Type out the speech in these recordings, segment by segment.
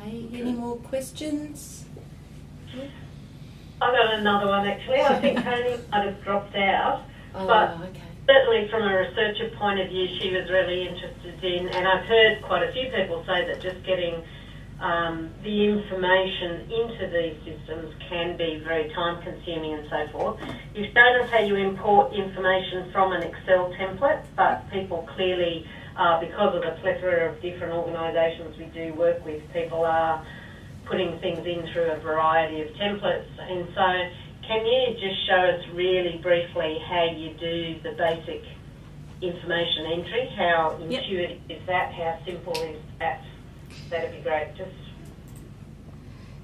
Okay, any more questions? I've got another one actually. I think Tony might have dropped out, Oh, but okay. certainly from a researcher point of view, she was really interested in, and I've heard quite a few people say that just getting the information into these systems can be very time consuming and so forth. You've shown us how you import information from an Excel template, but people clearly, because of the plethora of different organisations we do work with, people are putting things in through a variety of templates. And so can you just show us really briefly how you do the basic information entry? How intuitive is that? How simple is that? That'd be great.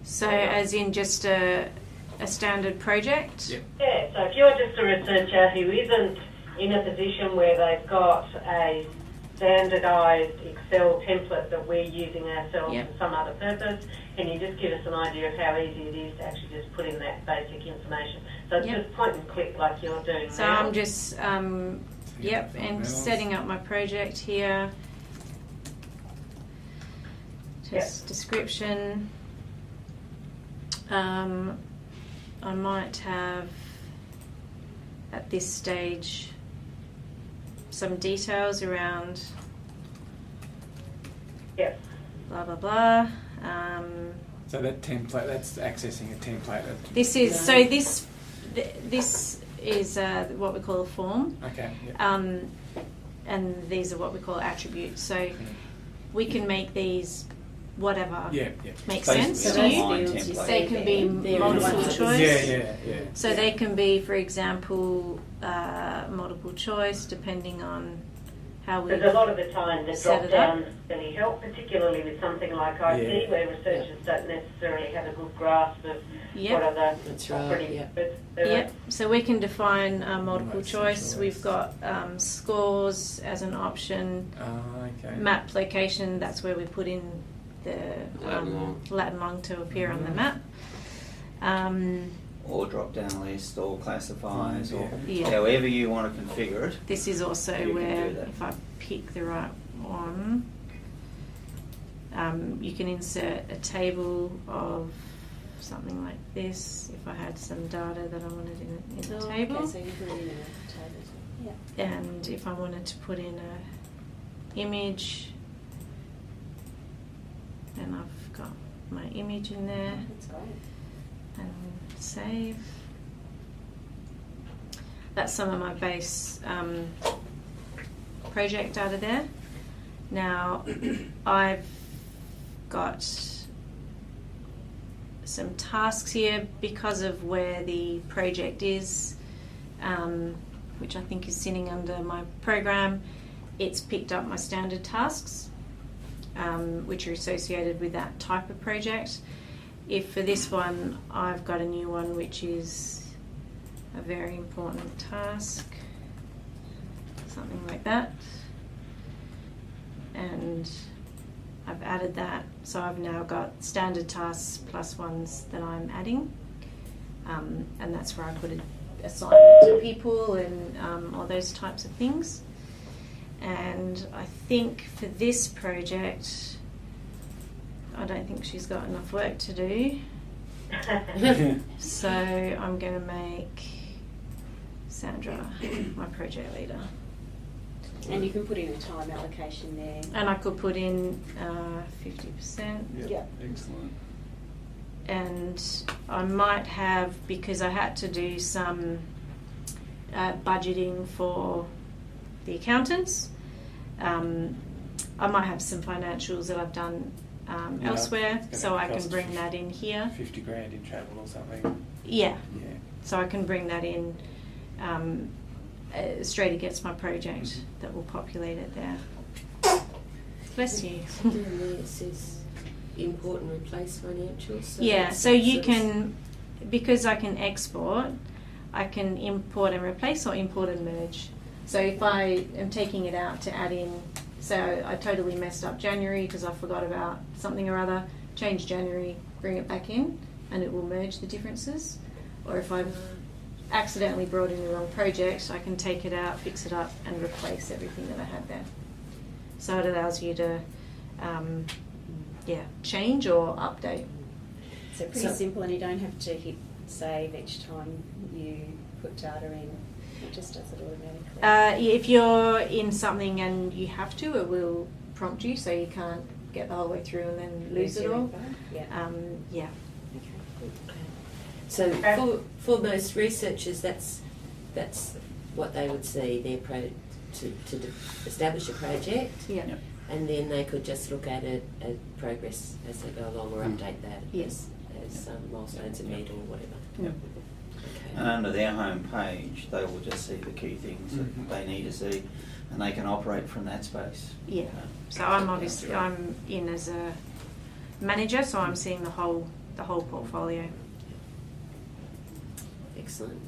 So as in just a standard project? Yep. Yeah, so if you're just a researcher who isn't in a position where they've got a standardised Excel template that we're using ourselves for some other purpose, can you just give us an idea of how easy it is to actually just put in that basic information? So it's just point and click like you're doing now. So I'm just, and setting up my project here. Just description. I might have at this stage some details around blah blah blah. So that template, that's accessing a template. This is this is what we call a form. Okay. Yep. And these are what we call attributes. So we can make these whatever makes sense to you. They can be multiple choice. Yeah. So they can be, for example, multiple choice, depending on how we. There's a lot of the time the drop downs really help, particularly with something like IT, where researchers don't necessarily have a good grasp of what are the operating methods. So we can define multiple choice. We've got scores as an option. Map location, that's where we put in the Latin long to appear on the map. Or drop down list, or classifies, or however you want to configure it. This is also where, if I pick the right one, you can insert a table of something like this. If I had some data that I wanted in a table. Okay, so you put it in a table. Yeah. And if I wanted to put in a image, then I've got my image in there. That's great. And save. That's some of my base project data there. Now I've got some tasks here because of where the project is, which I think is sitting under my program. It's picked up my standard tasks, which are associated with that type of project. If for this one I've got a new one which is a very important task, something like that, and I've added that, so I've now got standard tasks plus ones that I'm adding, and that's where I could assign it to people and all those types of things. And I think for this project, I don't think she's got enough work to do. So I'm going to make Sandra my project leader. And you can put in a time allocation there. And I could put in 50%. Yeah. Excellent. And I might have, because I had to do some budgeting for the accountants, I might have some financials that I've done elsewhere, so I can bring that in here. 50 grand in travel or something. Yeah. So I can bring that in straight against my project that will populate it there. Bless you. It says import and replace financials. So so you can, because I can export, I can import and replace or import and merge. So if I am taking it out to add in, so I totally messed up January because I forgot about something or other, change January, bring it back in, and it will merge the differences. Or if I've accidentally brought in the wrong project, I can take it out, fix it up, and replace everything that I had there. So it allows you to, change or update. So pretty simple, and you don't have to hit save each time you put data in. It just does it automatically. If you're in something and you have to, it will prompt you, so you can't get the whole way through and then lose it all. Yeah. Okay. So for most researchers, that's what they would see, their to establish a project, Yeah. and then they could just look at it at progress as they go along, or update that Yes. as milestones are met or whatever. Yep. Okay. And under their home page, they will just see the key things that they need to see, and they can operate from that space. Yeah. So I'm in as a manager, so I'm seeing the whole portfolio. Excellent.